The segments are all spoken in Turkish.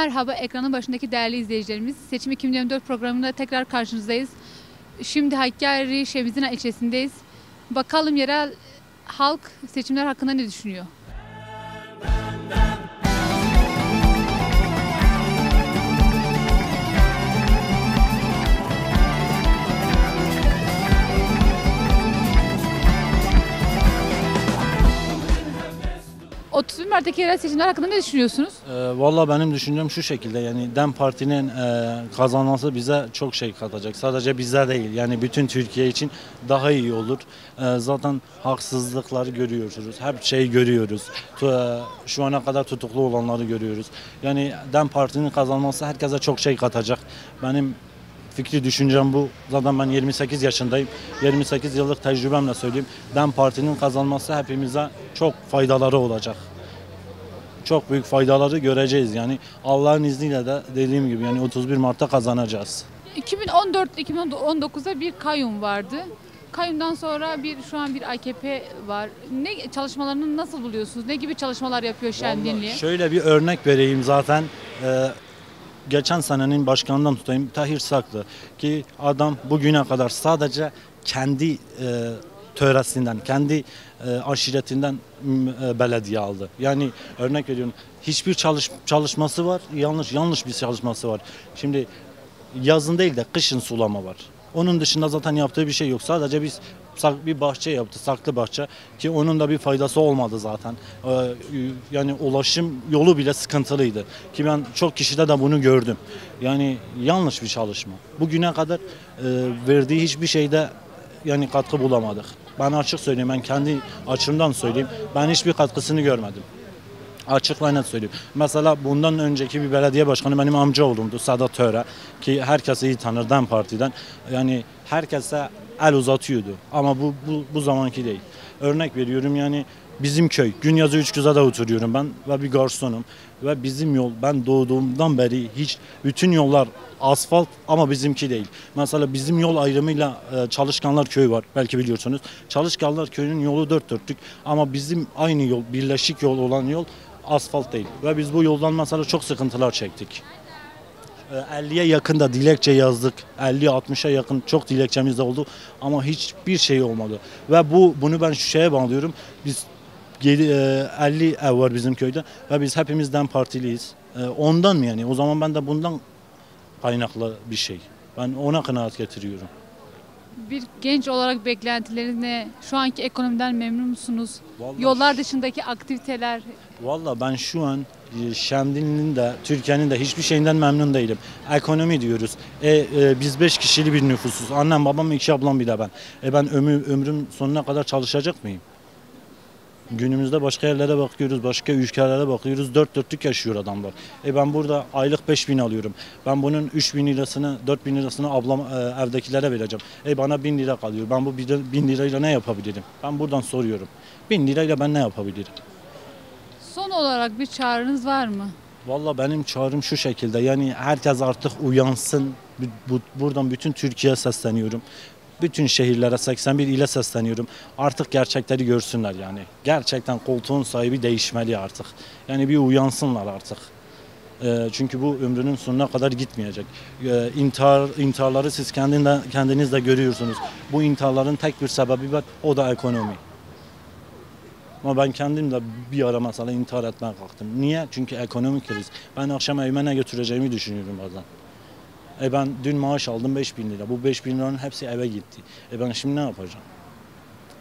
Merhaba ekranın başındaki değerli izleyicilerimiz. Seçim 2024 programında tekrar karşınızdayız. Şimdi Hakkari Şemizina ilçesindeyiz. Bakalım yerel halk seçimler hakkında ne düşünüyor? 31 Mart'taki yerel seçimler hakkında ne düşünüyorsunuz? Valla benim düşüncem şu şekilde, yani DEM Parti'nin kazanması bize çok şey katacak. Sadece bize değil, yani bütün Türkiye için daha iyi olur. Zaten haksızlıkları görüyoruz, her şeyi görüyoruz. Şu ana kadar tutuklu olanları görüyoruz. Yani DEM Parti'nin kazanması herkese çok şey katacak. Benim fikri düşüncem bu. Zaten ben 28 yaşındayım. 28 yıllık tecrübemle söyleyeyim. DEM Parti'nin kazanması hepimize çok faydaları olacak. Çok büyük faydaları göreceğiz. Yani Allah'ın izniyle de dediğim gibi yani 31 Mart'ta kazanacağız. 2014-2019'da bir kayyum vardı. Kayyumdan sonra şu an bir AKP var. Ne çalışmalarını nasıl buluyorsunuz? Ne gibi çalışmalar yapıyor Şemdinli'ye? Şöyle bir örnek vereyim zaten. Geçen senenin başkanından tutayım Tahir Saklı ki adam bugüne kadar sadece kendi töresinden, kendi aşiretinden belediye aldı. Yani örnek veriyorum, hiçbir çalışması var, yanlış bir çalışması var. Şimdi yazın değil de kışın sulama var. Onun dışında zaten yaptığı bir şey yok. Sadece biz bir bahçe yaptı, saklı bahçe ki onun da bir faydası olmadı zaten. Yani ulaşım yolu bile sıkıntılıydı ki ben çok kişide de bunu gördüm. Yani yanlış bir çalışma. Bugüne kadar verdiği hiçbir şeyde yani katkı bulamadık. Ben açık söyleyeyim, ben kendi açımdan söyleyeyim. Ben hiçbir katkısını görmedim. Açık ve net söyleyeyim. Mesela bundan önceki bir belediye başkanı benim amca oğlumdu, Sadat Töre, ki herkes iyi tanır DEM Parti'den. Yani herkese el uzatıyordu ama bu zamanki değil. Örnek veriyorum, yani bizim köy, Günyazı Üçgüza'da oturuyorum ben ve bir garsonum ve bizim yol, ben doğduğumdan beri bütün yollar asfalt ama bizimki değil. Mesela bizim yol ayrımıyla Çalışkanlar Köyü var, belki biliyorsunuz. Çalışkanlar Köyü'nün yolu dört dörtlük ama bizim aynı yol, birleşik yol olan yol asfalt değil ve biz bu yoldan mesela çok sıkıntılar çektik. 50'ye yakın da dilekçe yazdık. 50-60'a yakın çok dilekçemiz de oldu ama hiçbir şey olmadı. Ve bunu ben şu şeye bağlıyorum. Biz 50 ev var bizim köyde ve biz hepimizden partiliyiz. Ondan mı yani? O zaman ben de bundan kaynaklı bir şey. Ben ona kanaat getiriyorum. Bir genç olarak beklentileriniz ne? Şu anki ekonomiden memnun musunuz? Vallahi Yollar dışındaki aktiviteler. Valla ben şu an Şemdinli'nin de Türkiye'nin de hiçbir şeyinden memnun değilim. Ekonomi diyoruz. Biz 5 kişili bir nüfusuz. Annem, babam, 2 ablam, bir de ben. Ben ömrüm sonuna kadar çalışacak mıyım? Günümüzde başka yerlere bakıyoruz, başka ülkelere bakıyoruz. Dört dörtlük yaşıyor adamlar. Ben burada aylık 5.000 alıyorum. Ben bunun 3.000 lirasını, 4.000 lirasını ablam evdekilere vereceğim. Bana 1.000 lira kalıyor. Ben bu 1.000 lirayla ne yapabilirim? Ben buradan soruyorum. 1.000 lirayla ben ne yapabilirim? Son olarak bir çağrınız var mı? Valla benim çağrım şu şekilde, yani herkes artık uyansın. Buradan bütün Türkiye'ye sesleniyorum. Bütün şehirlere, 81 ile sesleniyorum. Artık gerçekleri görsünler yani. Gerçekten koltuğun sahibi değişmeli artık. Yani bir uyansınlar artık. Çünkü bu ömrünün sonuna kadar gitmeyecek. İntiharları siz kendiniz de görüyorsunuz. Bu intiharların tek bir sebebi var, o da ekonomi. Ama ben kendim de bir ara mesela intihar etmeye kalktım. Niye? Çünkü ekonomik kriz. Ben akşam evime ne götüreceğimi düşünüyorum bazen. Ben dün maaş aldım 5.000 lira. Bu 5.000 liranın hepsi eve gitti. Ben şimdi ne yapacağım?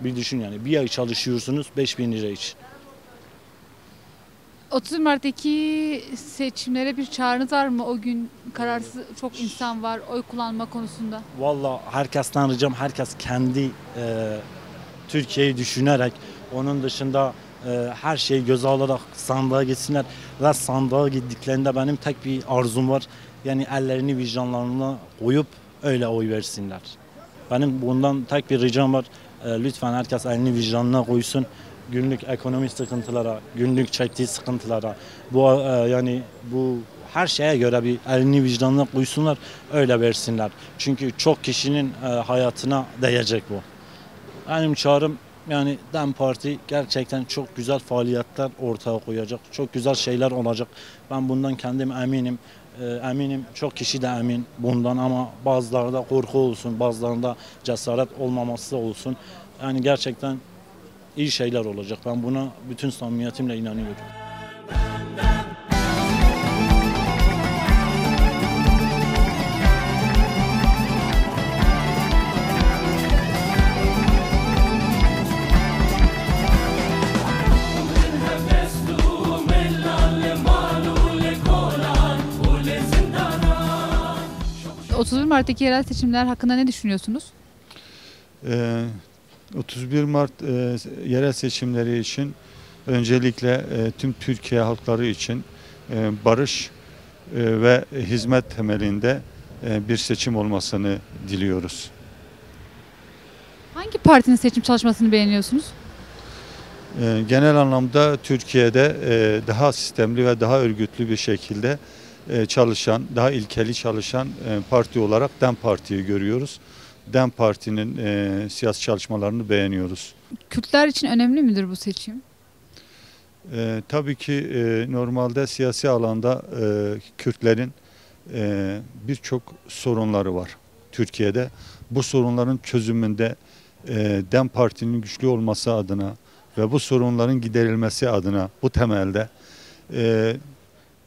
Bir düşün yani. Bir ay çalışıyorsunuz 5.000 lira için. 30 Mart'taki seçimlere bir çağrınız var mı? O gün kararsız çok insan var oy kullanma konusunda. Vallahi herkesten ricam, herkes kendi Türkiye'yi düşünerek, onun dışında her şeyi göze alarak sandığa gitsinler ve sandığa gittiklerinde benim tek bir arzum var. Yani ellerini vicdanlarına koyup öyle oy versinler. Benim bundan tek bir ricam var. Lütfen herkes elini vicdanına koysun. Günlük ekonomik sıkıntılara, günlük çektiği sıkıntılara, yani bu her şeye göre bir elini vicdanına koysunlar, öyle versinler. Çünkü çok kişinin hayatına değecek bu. Benim çağrım Yani DEM Parti gerçekten çok güzel faaliyetler ortaya koyacak. Çok güzel şeyler olacak. Ben bundan kendim eminim. Eminim çok kişi de emin bundan ama bazılarında korku olsun, bazılarında cesaret olmaması olsun. Yani gerçekten iyi şeyler olacak. Ben buna bütün samimiyetimle inanıyorum. 31 Mart'taki yerel seçimler hakkında ne düşünüyorsunuz? Ee, 31 Mart yerel seçimleri için öncelikle tüm Türkiye halkları için barış ve hizmet temelinde bir seçim olmasını diliyoruz. Hangi partinin seçim çalışmasını beğeniyorsunuz? Genel anlamda Türkiye'de daha sistemli ve daha örgütlü bir şekilde çalışan, daha ilkeli çalışan parti olarak DEM Parti'yi görüyoruz. DEM Parti'nin siyasi çalışmalarını beğeniyoruz. Kürtler için önemli midir bu seçim? Tabii ki normalde siyasi alanda Kürtlerin birçok sorunları var Türkiye'de. Bu sorunların çözümünde DEM Parti'nin güçlü olması adına ve bu sorunların giderilmesi adına bu temelde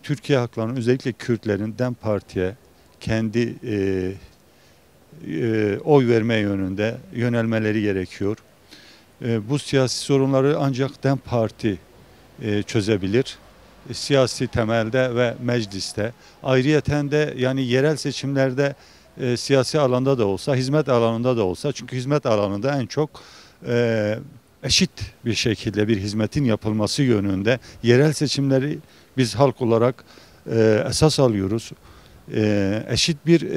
Türkiye halklarının özellikle Kürtlerin DEM Parti'ye kendi oy verme yönünde yönelmeleri gerekiyor. Bu siyasi sorunları ancak DEM Parti çözebilir. Siyasi temelde ve mecliste. Ayrıyeten de yani yerel seçimlerde siyasi alanda da olsa, hizmet alanında da olsa, çünkü hizmet alanında en çok eşit bir şekilde bir hizmetin yapılması yönünde yerel seçimleri biz halk olarak esas alıyoruz. Eşit bir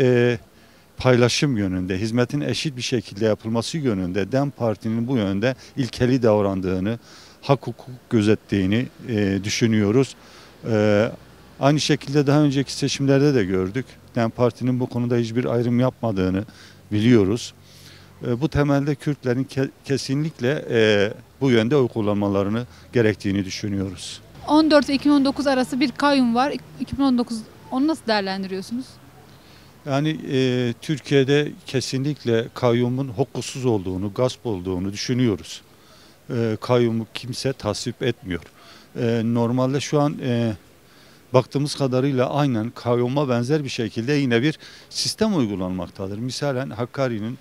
paylaşım yönünde, hizmetin eşit bir şekilde yapılması yönünde DEM Parti'nin bu yönde ilkeli davrandığını, hak hukuk gözettiğini düşünüyoruz. Aynı şekilde daha önceki seçimlerde de gördük. DEM Parti'nin bu konuda hiçbir ayrım yapmadığını biliyoruz. Bu temelde Kürtlerin kesinlikle bu yönde oy kullanmalarını gerektiğini düşünüyoruz. 14 ve 2019 arası bir kayyum var. 2019 onu nasıl değerlendiriyorsunuz? Yani Türkiye'de kesinlikle kayyumun hukuksuz olduğunu, gasp olduğunu düşünüyoruz. Kayyumu kimse tasvip etmiyor. Normalde şu an baktığımız kadarıyla aynen kayyuma benzer bir şekilde yine bir sistem uygulanmaktadır. Misalen Hakkari'nin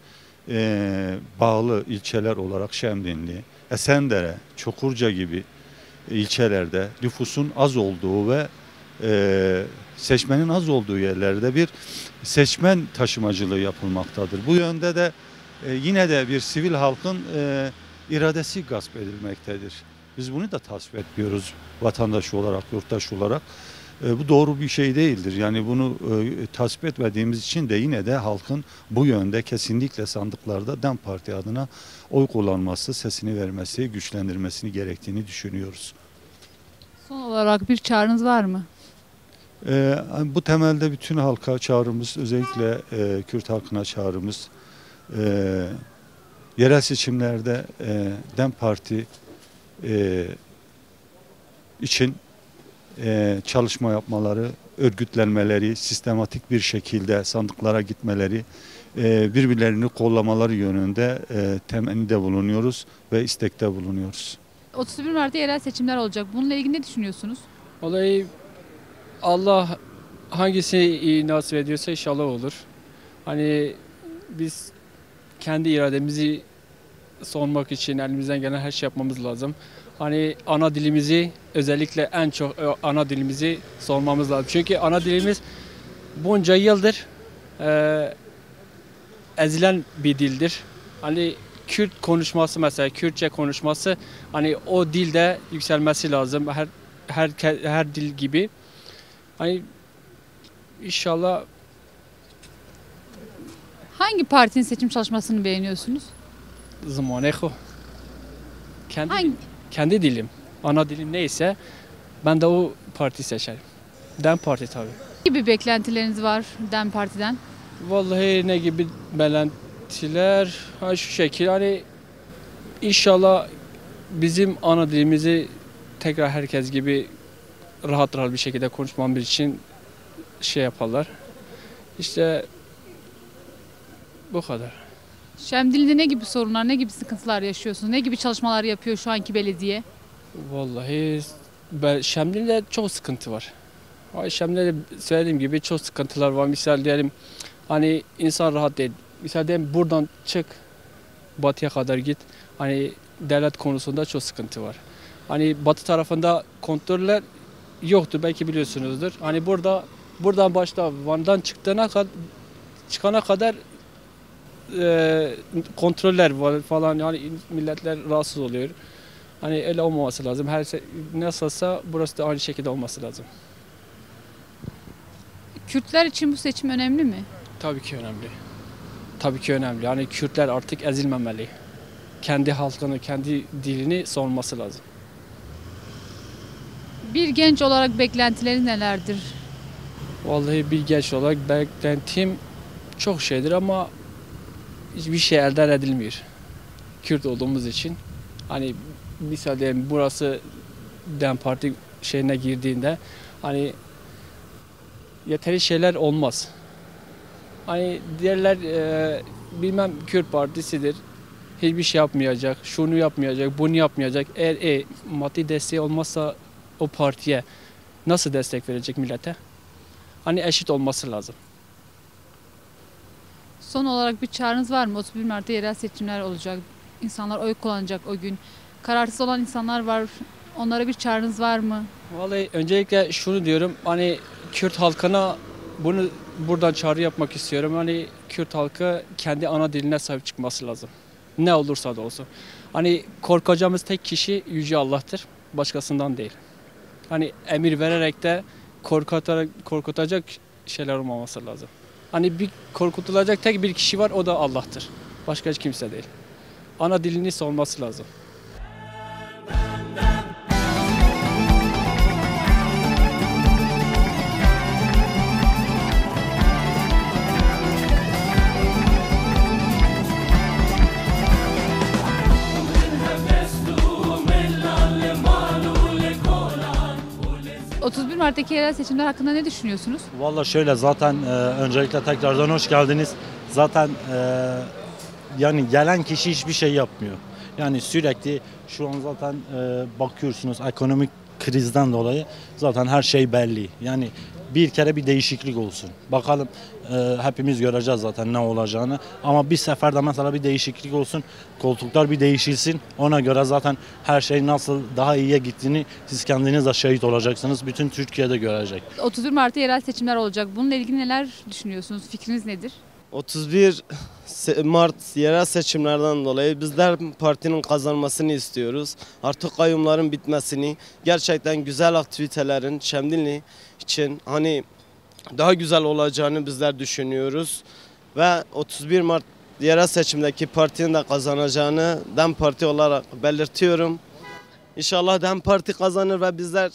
bağlı ilçeler olarak Şemdinli, Esendere, Çukurca gibi ilçelerde nüfusun az olduğu ve seçmenin az olduğu yerlerde bir seçmen taşımacılığı yapılmaktadır. Bu yönde de yine de bir sivil halkın iradesi gasp edilmektedir. Biz bunu da tasvip etmiyoruz vatandaş olarak, yurttaş olarak. Bu doğru bir şey değildir. Yani bunu tasvip etmediğimiz için de yine de halkın bu yönde kesinlikle sandıklarda DEM Parti adına oy kullanması, sesini vermesi, güçlendirmesini gerektiğini düşünüyoruz. Son olarak bir çağrınız var mı? Bu temelde bütün halka çağrımız, özellikle Kürt halkına çağrımız, yerel seçimlerde DEM Parti için çalışma yapmaları, örgütlenmeleri, sistematik bir şekilde sandıklara gitmeleri, birbirlerini kollamaları yönünde temennide bulunuyoruz ve istekte bulunuyoruz. 31 Mart'ta yerel seçimler olacak. Bununla ilgili ne düşünüyorsunuz? Olayı Allah hangisini nasip ediyorsa inşallah olur. Hani biz kendi irademizi savunmak için elimizden gelen her şey yapmamız lazım. Hani ana dilimizi, özellikle en çok ana dilimizi savunmamız lazım. Çünkü ana dilimiz bunca yıldır ezilen bir dildir. Hani Kürt konuşması, mesela Kürtçe konuşması, hani o dilde yükselmesi lazım. Her dil gibi. Hani inşallah. Hangi partinin seçim çalışmasını beğeniyorsunuz? Zamaneho. Hangi? Kendi dilim, ana dilim neyse ben de o parti seçerim. DEM Parti tabii. Ne gibi beklentileriniz var DEM Parti'den? Vallahi ne gibi beklentiler? Şu şekil, hani İnşallah bizim ana dilimizi tekrar herkes gibi rahat bir şekilde konuşmamız için şey yaparlar. İşte bu kadar. Şemdinli'de ne gibi sorunlar, ne gibi sıkıntılar yaşıyorsunuz? Ne gibi çalışmalar yapıyor şu anki belediye? Vallahi Şemdinli'de çok sıkıntı var. Şemdinli'de söylediğim gibi çok sıkıntılar var. Misal diyelim hani insan rahat değil. Misal diyelim buradan çık batıya kadar git. Hani devlet konusunda çok sıkıntı var. Hani batı tarafında kontroller yoktur, belki biliyorsunuzdur. Hani buradan başta Van'dan çıkana kadar kontroller var falan, yani milletler rahatsız oluyor. Hani öyle olmaması lazım. Her şey nasılsa burası da aynı şekilde olması lazım. Kürtler için bu seçim önemli mi? Tabii ki önemli. Tabii ki önemli. Yani Kürtler artık ezilmemeli. Kendi halkını, kendi dilini savunması lazım. Bir genç olarak beklentileri nelerdir? Vallahi bir genç olarak beklentim çok şeydir ama hiçbir şey elde edilmiyor. Kürt olduğumuz için. Hani misal diyelim burası DEM Parti şeyine girdiğinde hani yeteri şeyler olmaz. Hani diğerler bilmem Kürt Partisi'dir. Hiçbir şey yapmayacak, şunu yapmayacak, bunu yapmayacak. Eğer maddi desteği olmazsa o partiye nasıl destek verecek millete? Hani eşit olması lazım. Son olarak bir çağrınız var mı? 31 Mart'ta yerel seçimler olacak. İnsanlar oy kullanacak o gün. Kararsız olan insanlar var. Onlara bir çağrınız var mı? Vallahi öncelikle şunu diyorum. Hani Kürt halkına bunu buradan çağrı yapmak istiyorum. Hani Kürt halkı kendi ana diline sahip çıkması lazım. Ne olursa da olsun. Hani korkacağımız tek kişi Yüce Allah'tır. Başkasından değil. Hani emir vererek de korkutacak şeyler olmaması lazım. Hani bir korkutulacak tek bir kişi var, o da Allah'tır. Başka hiç kimse değil. Ana dilini savunması lazım. ...31 Mart'taki yerel seçimler hakkında ne düşünüyorsunuz? Valla şöyle zaten öncelikle tekrardan hoş geldiniz. Zaten yani gelen kişi hiçbir şey yapmıyor. Yani sürekli şu an zaten bakıyorsunuz ekonomik krizden dolayı zaten her şey belli. Yani bir kere bir değişiklik olsun. Bakalım hepimiz göreceğiz zaten ne olacağını. Ama bir seferde mesela bir değişiklik olsun. Koltuklar bir değişilsin. Ona göre zaten her şey nasıl daha iyiye gittiğini siz kendiniz de şahit olacaksınız. Bütün Türkiye'de görecek. 31 Mart'ta yerel seçimler olacak. Bununla ilgili neler düşünüyorsunuz? Fikriniz nedir? 31 Mart yerel seçimlerden dolayı bizler partinin kazanmasını istiyoruz. Artık kayyumların bitmesini, gerçekten güzel aktivitelerin Şemdinli için hani daha güzel olacağını bizler düşünüyoruz. Ve 31 Mart yerel seçimdeki partinin de kazanacağını DEM Parti olarak belirtiyorum. İnşallah DEM Parti kazanır ve bizler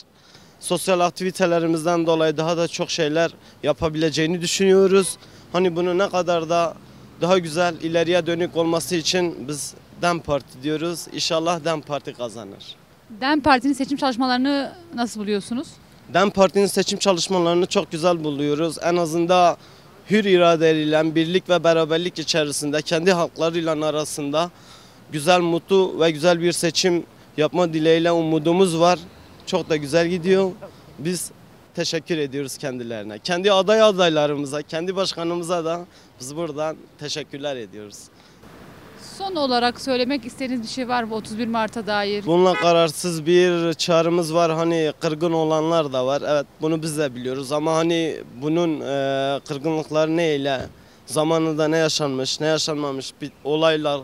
sosyal aktivitelerimizden dolayı daha da çok şeyler yapabileceğini düşünüyoruz. Hani bunu ne kadar da daha güzel ileriye dönük olması için biz DEM Parti diyoruz. İnşallah DEM Parti kazanır. DEM Parti'nin seçim çalışmalarını nasıl buluyorsunuz? DEM Parti'nin seçim çalışmalarını çok güzel buluyoruz. En azından hür iradeleriyle birlik ve beraberlik içerisinde kendi halklarıyla arasında güzel, mutlu ve güzel bir seçim yapma dileğiyle umudumuz var. Çok da güzel gidiyor. Biz teşekkür ediyoruz kendilerine. Kendi adaylarımıza, kendi başkanımıza da biz buradan teşekkürler ediyoruz. Son olarak söylemek istediğiniz bir şey var mı 31 Mart'a dair? Bununla kararsız bir çağrımız var. Hani kırgın olanlar da var. Evet, bunu biz de biliyoruz ama hani bunun kırgınlıkları neyle, zamanında ne yaşanmış, ne yaşanmamış olaylar,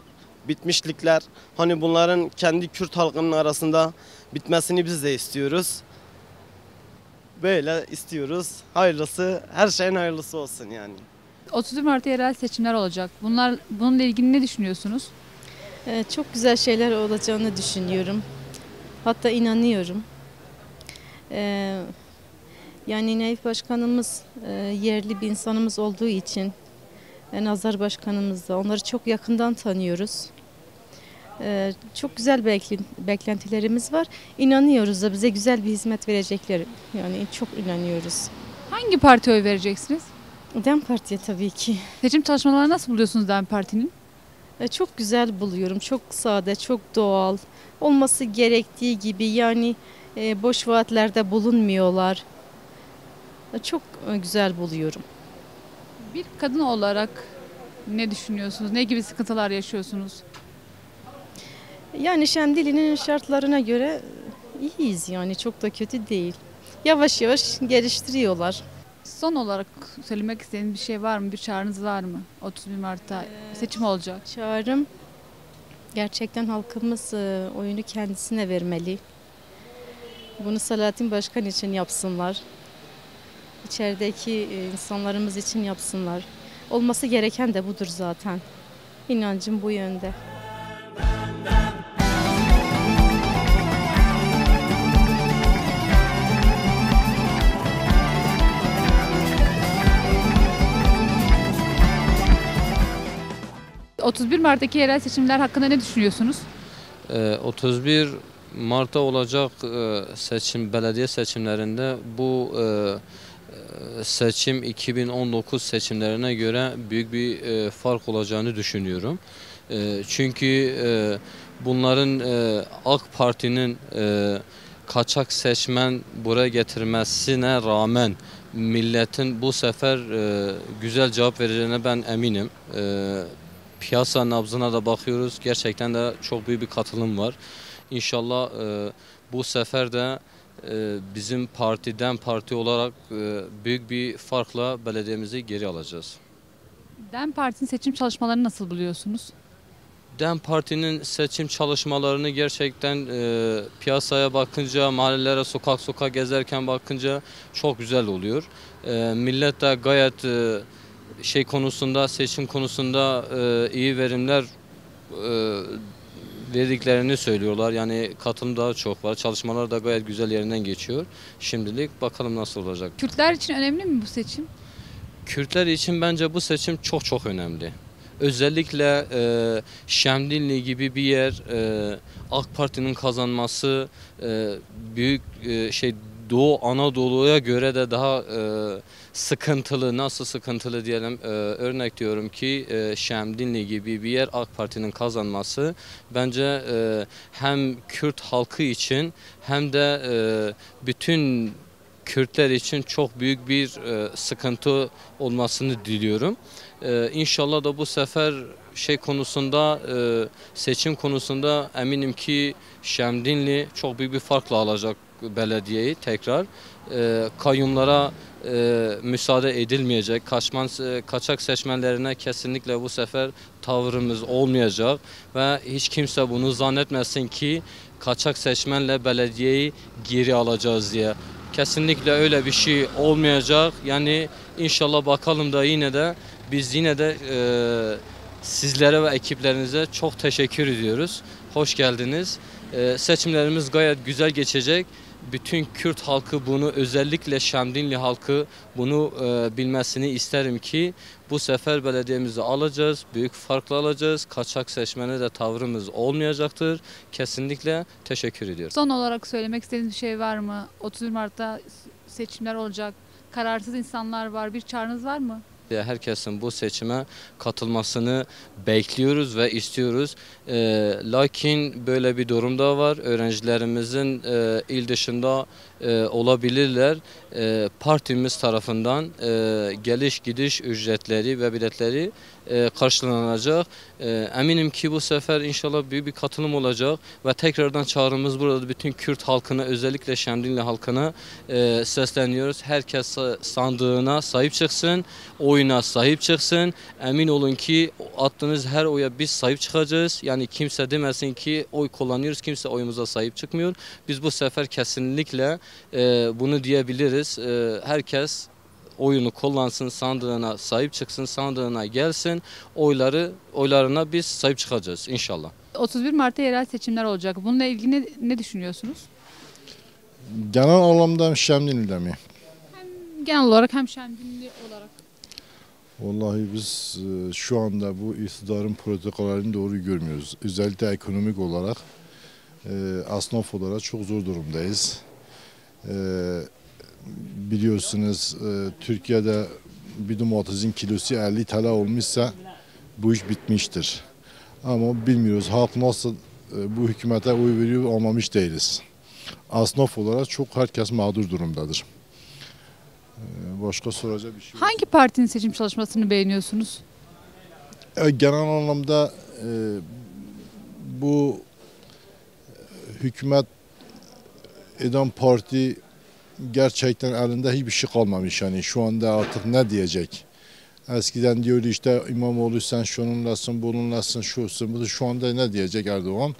bitmişlikler. Hani bunların kendi Kürt halkının arasında bitmesini biz de istiyoruz. Böyle istiyoruz. Hayırlısı, her şeyin hayırlısı olsun yani. 31 Mart'ta yerel seçimler olacak. Bununla ilgili ne düşünüyorsunuz? Çok güzel şeyler olacağını düşünüyorum. Hatta inanıyorum. Yani Naif Başkanımız yerli bir insanımız olduğu için Nazar Başkanımız da onları çok yakından tanıyoruz. Çok güzel beklentilerimiz var. İnanıyoruz da bize güzel bir hizmet verecekler. Yani çok inanıyoruz. Hangi partiye oy vereceksiniz? DEM Parti'ye tabii ki. Seçim çalışmalarını nasıl buluyorsunuz DEM Parti'nin? Çok güzel buluyorum. Çok sade, çok doğal. Olması gerektiği gibi yani boş vaatlerde bulunmuyorlar. Çok güzel buluyorum. Bir kadın olarak ne düşünüyorsunuz? Ne gibi sıkıntılar yaşıyorsunuz? Yani Şemdinli'nin şartlarına göre iyiyiz yani çok da kötü değil. Yavaş yavaş geliştiriyorlar. Son olarak söylemek istediğiniz bir şey var mı? Bir çağrınız var mı? 31 Mart'ta seçim olacak. Çağrım gerçekten halkımız oyunu kendisine vermeli. Bunu Selahattin Başkan için yapsınlar. İçerideki insanlarımız için yapsınlar. Olması gereken de budur zaten. İnancım bu yönde. 31 Mart'taki yerel seçimler hakkında ne düşünüyorsunuz? 31 Mart'ta olacak belediye seçimlerinde bu seçim 2019 seçimlerine göre büyük bir fark olacağını düşünüyorum. Çünkü bunların AK Parti'nin kaçak seçmen buraya getirmesine rağmen milletin bu sefer güzel cevap vereceğine ben eminim. Piyasa nabzına da bakıyoruz. Gerçekten de çok büyük bir katılım var. İnşallah bu sefer de bizim partiden parti olarak büyük bir farkla belediyemizi geri alacağız. DEM Parti'nin seçim çalışmalarını nasıl buluyorsunuz? DEM Parti'nin seçim çalışmalarını gerçekten piyasaya bakınca, mahallelere sokak sokak gezerken bakınca çok güzel oluyor. Millet de gayet seçim konusunda iyi verimler verdiklerini söylüyorlar. Yani katılım daha çok var. Çalışmalar da gayet güzel yerinden geçiyor. Şimdilik bakalım nasıl olacak. Kürtler için önemli mi bu seçim? Kürtler için bence bu seçim çok çok önemli. Özellikle Şemdinli gibi bir yer AK Parti'nin kazanması büyük Doğu Anadolu'ya göre de daha sıkıntılı, nasıl sıkıntılı diyelim, örnek diyorum ki Şemdinli gibi bir yer AK Parti'nin kazanması bence hem Kürt halkı için hem de bütün Kürtler için çok büyük bir sıkıntı olmasını diliyorum. İnşallah da bu sefer seçim konusunda eminim ki Şemdinli çok büyük bir farkla alacak belediyeyi tekrar. Kayyumlara müsaade edilmeyecek. Kaçak seçmenlerine kesinlikle bu sefer tavrımız olmayacak ve hiç kimse bunu zannetmesin ki kaçak seçmenle belediyeyi geri alacağız diye. Kesinlikle öyle bir şey olmayacak. Yani inşallah bakalım da biz yine de sizlere ve ekiplerinize çok teşekkür ediyoruz. Hoş geldiniz. Seçimlerimiz gayet güzel geçecek. Bütün Kürt halkı bunu, özellikle Şemdinli halkı bunu bilmesini isterim ki bu sefer belediyemizi alacağız, büyük farklı alacağız. Kaçak seçmene de tavrımız olmayacaktır. Kesinlikle teşekkür ediyorum. Son olarak söylemek istediğiniz bir şey var mı? 31 Mart'ta seçimler olacak. Kararsız insanlar var. Bir çağrınız var mı? Herkesin bu seçime katılmasını bekliyoruz ve istiyoruz. Lakin böyle bir durum da var. Öğrencilerimizin il dışında olabilirler. Partimiz tarafından geliş gidiş ücretleri ve biletleri karşılanacak. Eminim ki bu sefer inşallah büyük bir katılım olacak ve tekrardan çağrımız burada bütün Kürt halkına, özellikle Şemdinli halkına sesleniyoruz. Herkes sandığına sahip çıksın, oyuna sahip çıksın. Emin olun ki attığınız her oya biz sahip çıkacağız. Yani kimse demesin ki oy kullanıyoruz, kimse oyumuza sahip çıkmıyor. Biz bu sefer kesinlikle bunu diyebiliriz. Herkes oyunu kullansın, sandığına sahip çıksın, sandığına gelsin, oylarına biz sahip çıkacağız inşallah. 31 Mart'ta yerel seçimler olacak. Bununla ilgili ne düşünüyorsunuz? Genel anlamda Şemdinli'de mi? Genel olarak hem Şemdinli olarak. Vallahi biz şu anda bu iktidarın politikalarını doğru görmüyoruz. Özellikle ekonomik olarak, esnaf olarak çok zor durumdayız. Biliyorsunuz Türkiye'de bir domatesin kilosu 50 TL olmuşsa bu iş bitmiştir. Ama bilmiyoruz halk nasıl bu hükümete oy veriyor anlamış değiliz. Esnaf olarak çok herkes mağdur durumdadır. Başka soracak bir şey yok. Hangi partinin seçim çalışmasını beğeniyorsunuz? Genel anlamda bu hükümet eden parti gerçekten elinde hiçbir şey kalmamış. Yani şu anda artık ne diyecek? Eskiden diyordu işte İmamoğlu sen şununlasın, bununlasın, şusun, bu da şu anda ne diyecek Erdoğan?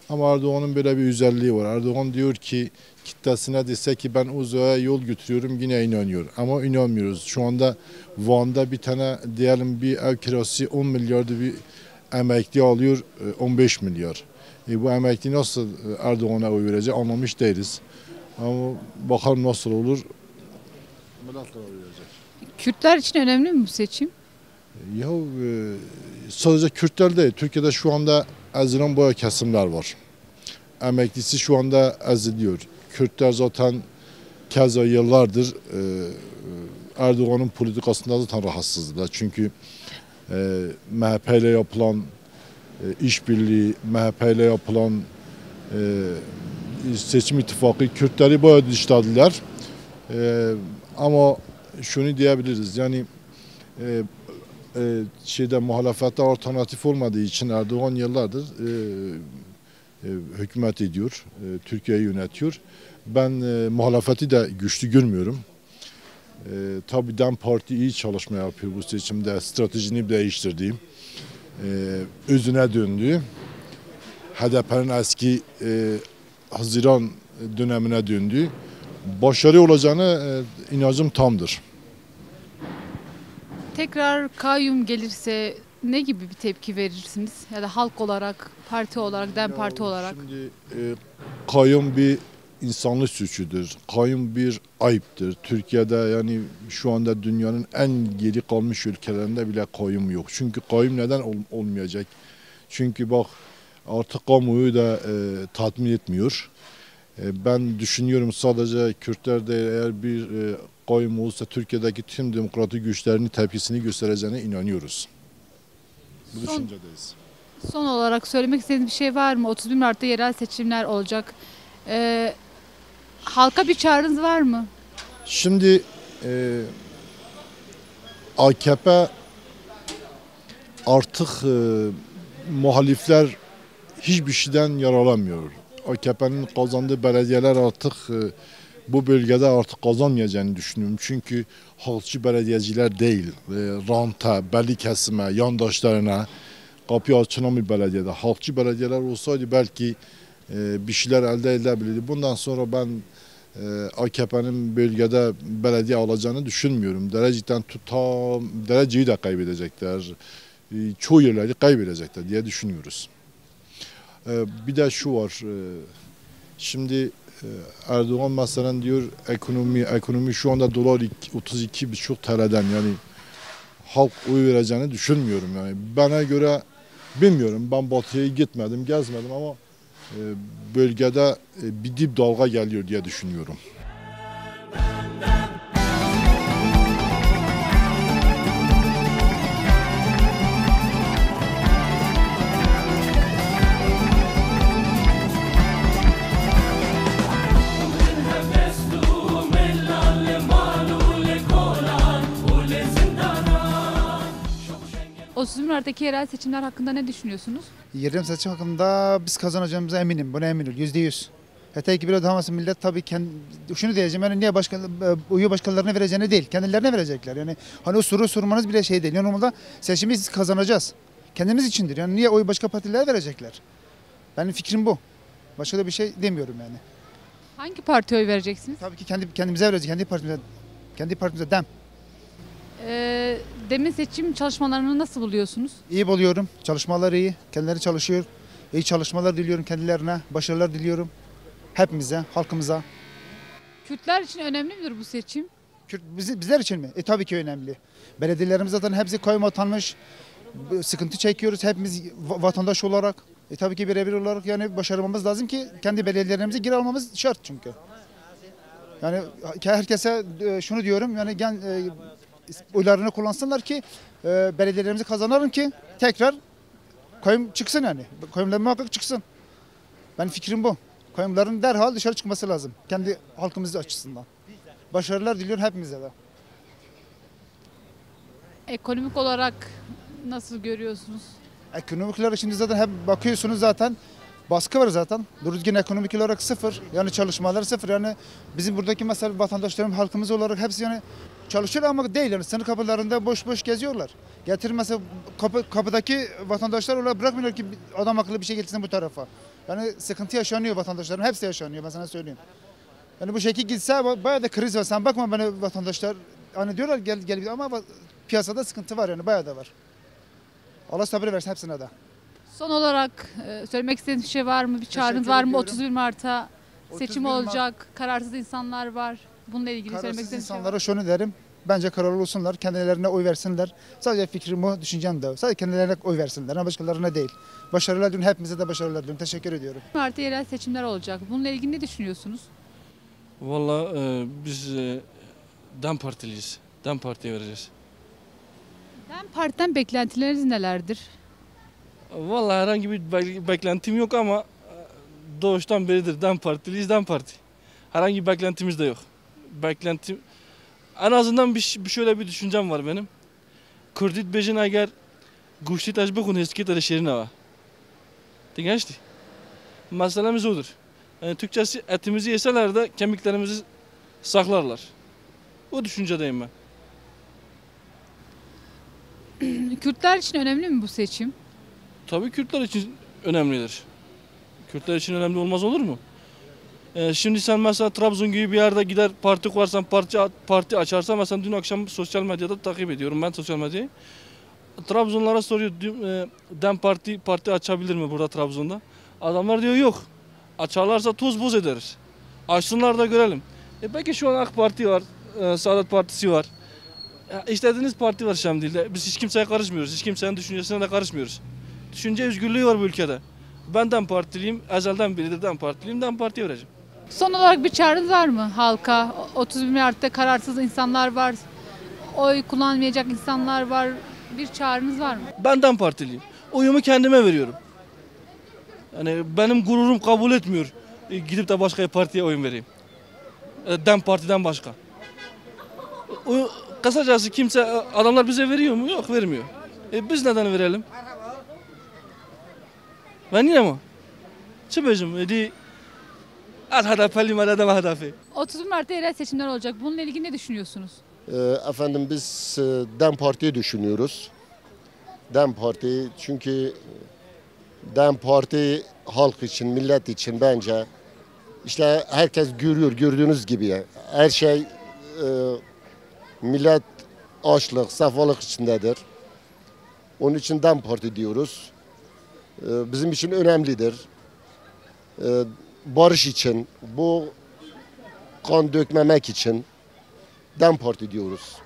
Ama Erdoğan'ın böyle bir özelliği var. Erdoğan diyor ki kitlesine dese ki ben uzağa yol götürüyorum yine inanıyor. Ama inanmıyoruz. Şu anda Van'da bir tane diyelim bir ev kirası 10 milyardı bir emekli alıyor 15 milyar. Bu emekli nasıl Erdoğan'a oy verecek anlamış değiliz. Ama bakalım nasıl olur. Milletler oy verecek. Kürtler için önemli mi bu seçim? Ya sadece Kürtler değil. Türkiye'de şu anda ezilen bayağı kesimler var. Emeklisi şu anda eziliyor. Kürtler zaten keza yıllardır Erdoğan'ın politikasında zaten rahatsızdılar. Çünkü MHP ile yapılan işbirliği, MHP ile yapılan seçim ittifakı Kürtleri bayağı dışladılar. Ama şunu diyebiliriz yani muhalefette alternatif olmadığı için Erdoğan yıllardır hükümet ediyor, Türkiye'yi yönetiyor. Ben muhalefeti de güçlü görmüyorum. Tabii DEM Parti iyi çalışma yapıyor bu seçimde, stratejini değiştirdi. Özüne döndü. HDP'nin eski Haziran dönemine döndü. Başarı olacağını inancım tamdır. Tekrar kayyum gelirse ne gibi bir tepki verirsiniz? Ya da halk olarak, parti olarak, DEM Parti olarak. Şimdi kayyum bir insanlık suçudur. Kayyum bir ayıptır. Türkiye'de yani şu anda dünyanın en geri kalmış ülkelerinde bile kayyum yok. Çünkü kayyum neden olmayacak? Çünkü bak artık kamuoyu da tatmin etmiyor. Ben düşünüyorum sadece Kürtler de eğer bir kayyum olursa Türkiye'deki tüm demokratik güçlerini tepkisini göstereceğine inanıyoruz. Bu düşüncedeyiz. Son olarak söylemek istediğiniz bir şey var mı? 31 Mart'ta yerel seçimler olacak. Halka bir çağrınız var mı? Şimdi AKP artık muhalifler hiçbir şeyden yaralanmıyor. AKP'nin kazandığı belediyeler artık bu bölgede artık kazanmayacağını düşünüyorum. Çünkü halkçı belediyeciler değil, ranta, belli kesime, yandaşlarına kapıyı açılan bir belediyede. Halkçı belediyeler olsaydı belki bir şeyler elde edilebilirdi. Bundan sonra ben AKP'nin bölgede belediye alacağını düşünmüyorum. Dereceyi de kaybedecekler. Çoğu yerleri kaybedecekler diye düşünüyoruz. Bir de şu var. Şimdi Erdoğan mesela diyor ekonomi şu anda dolar 32,5 TL'den yani halk oy vereceğini düşünmüyorum yani. Bana göre bilmiyorum. Ben batıya gitmedim, gezmedim ama bölgede bir dip dalga geliyor diye düşünüyorum. 30 Mart'taki yerel seçimler hakkında ne düşünüyorsunuz? Yerel seçim hakkında biz kazanacağımıza eminim. Buna eminim. %100. Hatta ki biraz daha millet tabii şunu diyeceğim yani niye oyu başkalarına vereceğini değil. Kendilerine verecekler. Yani hani o soru sormanız bile şey değil. Yani normalde seçimi biz kazanacağız. Kendimiz içindir. Yani niye oyu başka partilere verecekler? Benim fikrim bu. Başka da bir şey demiyorum yani. Hangi partiye oy vereceksiniz? Tabii ki kendimize vereceğiz. Kendi partimize DEM. Demin seçim çalışmalarını nasıl buluyorsunuz? İyi buluyorum. Çalışmalar iyi. Kendileri çalışıyor. İyi çalışmalar diliyorum kendilerine. Başarılar diliyorum. Hepimize, halkımıza. Kürtler için önemli midir bu seçim? Bizler için mi? Tabii ki önemli. Belediyelerimiz zaten hepsi kayyum atanmış. Sıkıntı çekiyoruz hepimiz vatandaş olarak. Tabii ki birebir olarak yani başarmamız lazım ki kendi belediyelerimize geri almamız şart çünkü. Yani herkese şunu diyorum yani oylarını kullansınlar ki belediyelerimizi kazanalım ki tekrar kayyum çıksın yani. Kayyumlar muhakkak çıksın. Benim fikrim bu. Kayyumların derhal dışarı çıkması lazım. Kendi halkımız açısından. Başarılar diliyorum hepimize de. Ekonomik olarak nasıl görüyorsunuz? Ekonomikler şimdi zaten hep bakıyorsunuz zaten baskı var zaten. Doğru düzgün ekonomik olarak sıfır. Yani çalışmalar sıfır. Yani bizim buradaki mesela vatandaşlarım halkımız olarak hepsi yani çalışıyor ama değil. Yani sınır kapılarında boş boş geziyorlar. Getir mesela kapıdaki vatandaşlar olarak bırakmıyorlar ki adam akıllı bir şey getirsin bu tarafa. Yani sıkıntı yaşanıyor vatandaşların. Hepsi yaşanıyor ben sana söyleyeyim. Yani bu şekilde gitse bayağı da kriz var. Sen bakma bana vatandaşlar hani diyorlar gel ama piyasada sıkıntı var yani bayağı da var. Allah sabır versin hepsine de. Son olarak söylemek istediğiniz bir şey var mı? Bir çağrınız var mı? 31 Mart'ta seçim olacak. Kararsız insanlar var. Bununla ilgili söylemek Kararsız istediğiniz bir şey var mı? insanlara şunu derim. Bence kararlı olsunlar. Kendilerine oy versinler. Sadece fikrim o, düşüncem de o. Sadece kendilerine oy versinler. Ama başkalarına değil. Başarılar diliyorum. Hepimize de başarılar diliyorum. Teşekkür ediyorum. Mart'ta yerel seçimler olacak. Bununla ilgili ne düşünüyorsunuz? Valla biz DEM Partiliyiz. DEM Parti'ye vereceğiz. DEM Parti'den beklentileriniz nelerdir? Valla herhangi bir beklentim yok ama doğuştan beridir DEM Partiliyiz, DEM Parti. Herhangi bir beklentimiz de yok. Beklentim, en azından şöyle bir düşüncem var benim. Kurdit bejin eğer guştit ajbı kun heskit şerin hava. Geçti. Meselemiz odur. Yani Türkçesi etimizi yeseler de kemiklerimizi saklarlar. O düşüncedeyim ben. Kürtler için önemli mi bu seçim? Tabii Kürtler için önemlidir. Kürtler için önemli olmaz olur mu? Şimdi sen mesela Trabzon gibi bir yerde gider parti kurarsan, parti açarsan, mesela dün akşam sosyal medyada takip ediyorum ben sosyal medyayı. Trabzonlara soruyor, DEM parti açabilir mi burada Trabzon'da? Adamlar diyor yok. Açarlarsa toz boz ederiz. Açsınlar da görelim. Peki şu an AK Parti var, Saadet Partisi var. İstediğiniz parti var Şamdil'de. Biz hiç kimseye karışmıyoruz. Hiç kimsenin düşüncesine de karışmıyoruz. Düşünce özgürlüğü var bu ülkede. Ben DEM Partiliyim. Ezelden beridir DEM Partiliyim. DEM Parti'ye vereceğim. Son olarak bir çağrınız var mı halka? 31 Mart'ta kararsız insanlar var. Oy kullanmayacak insanlar var. Bir çağrınız var mı? Ben DEM Partiliyim. Oyumu kendime veriyorum. Yani benim gururum kabul etmiyor. Gidip de başka bir partiye oyun vereyim. DEM Parti'den başka. Kısacası kimse, adamlar bize veriyor mu? Yok, vermiyor. Biz neden verelim? Ben niye mi? Çıbacım, hedefi. 31 Mart'ta yerel seçimler olacak. Bununla ilgili ne düşünüyorsunuz? Efendim biz DEM Parti'yi düşünüyoruz. DEM Parti çünkü DEM Parti halk için, millet için bence işte herkes görüyor gördüğünüz gibi her şey millet açlık, sefalık içindedir. Onun için DEM Parti diyoruz. Bizim için önemlidir. Barış için, bu kan dökmemek için DEM Parti diyoruz.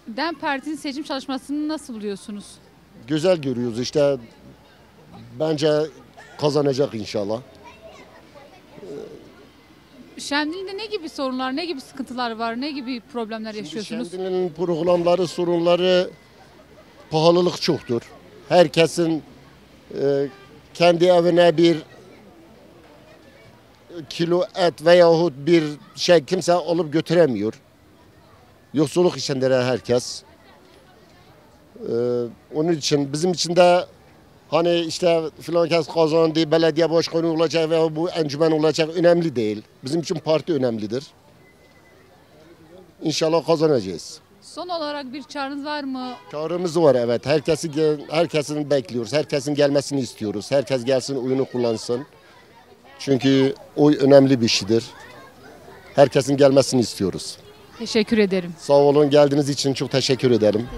DEM Parti'nin seçim çalışmasını nasıl buluyorsunuz? Güzel görüyoruz işte. Bence kazanacak inşallah. Şemdinli'de ne gibi sorunlar, ne gibi sıkıntılar var, ne gibi problemler yaşıyorsunuz? Şemdinli'nin programları, sorunları pahalılık çoktur. Herkesin kendi evine bir kilo et veyahut bir şey kimse alıp götüremiyor. Yoksulluk içindeler herkes. Onun için bizim için de hani işte filan kes kazandı, belediye başkanı olacak veya bu encümen olacak önemli değil. Bizim için parti önemlidir. İnşallah kazanacağız. Son olarak bir çağrınız var mı? Çağrımız var evet. Herkesin bekliyoruz. Herkesin gelmesini istiyoruz. Herkes gelsin oyunu kullansın. Çünkü oy önemli bir şeydir. Herkesin gelmesini istiyoruz. Teşekkür ederim. Sağ olun geldiğiniz için çok teşekkür ederim.